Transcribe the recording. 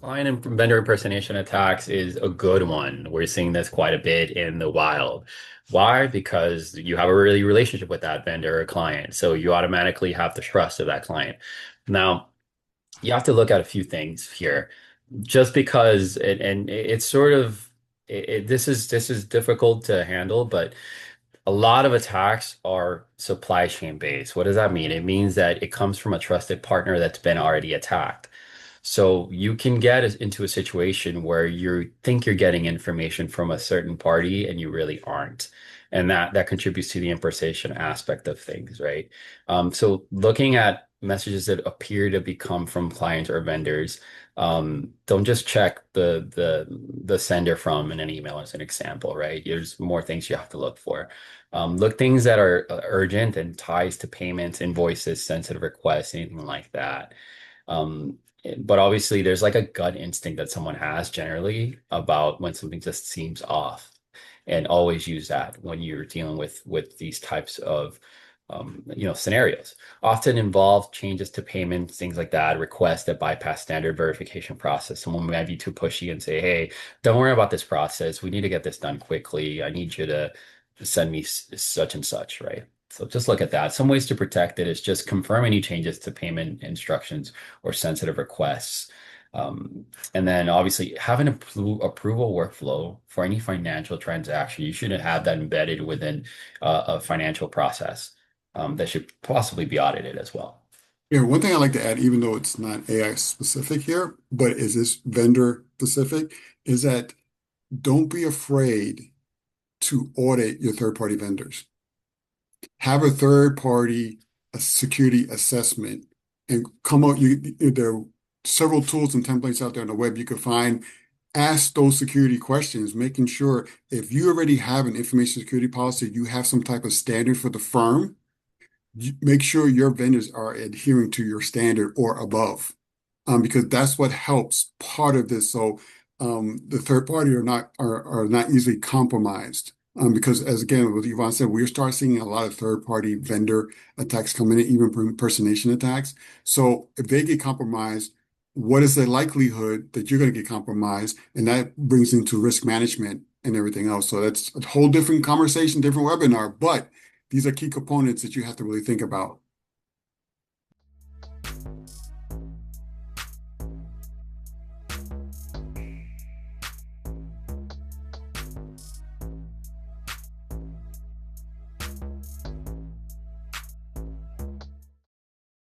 Client and vendor impersonation attacks is a good one. We're seeing this quite a bit in the wild. Why? Because you have a really relationship with that vendor or client, so you automatically have the trust of that client. Now, you have to look at a few things here. Just because and it's sort of this is difficult to handle, but a lot of attacks are supply chain based. What does that mean? It means that it comes from a trusted partner that's been already attacked. So you can get into a situation where you think you're getting information from a certain party and you really aren't. And that contributes to the impersonation aspect of things, right? So looking at messages that appear to be come from clients or vendors, don't just check the sender from in an email as an example, right? There's more things you have to look for. Look things that are urgent and ties to payments, invoices, sensitive requests, anything like that. Um, but obviously, there's like a gut instinct that someone has generally about when something just seems off, and always use that when you're dealing with these types of scenarios. Often involve changes to payments, things like that, requests that bypass standard verification process. Someone might be too pushy and say, "Hey, don't worry about this process. We need to get this done quickly. I need you to send me such and such," right? So just look at that. Some ways to protect it is just confirm any changes to payment instructions or sensitive requests. And then obviously have an approval workflow for any financial transaction. You shouldn't have that embedded within a financial process that should possibly be audited as well. Yeah, one thing I like to add, even though it's not AI specific here, but is this vendor specific, is that don't be afraid to audit your third-party vendors. Have a third-party security assessment and come out. There are several tools and templates out there on the web you could find. Ask those security questions, making sure if you already have an information security policy, you have some type of standard for the firm, make sure your vendors are adhering to your standard or above, because that's what helps part of this. So the third party are not easily compromised. Because as again, what Yvonne said, we're start seeing a lot of third party vendor attacks coming in, even impersonation attacks. So if they get compromised, what is the likelihood that you're going to get compromised? And that brings into risk management and everything else. So that's a whole different conversation, different webinar, but these are key components that you have to really think about.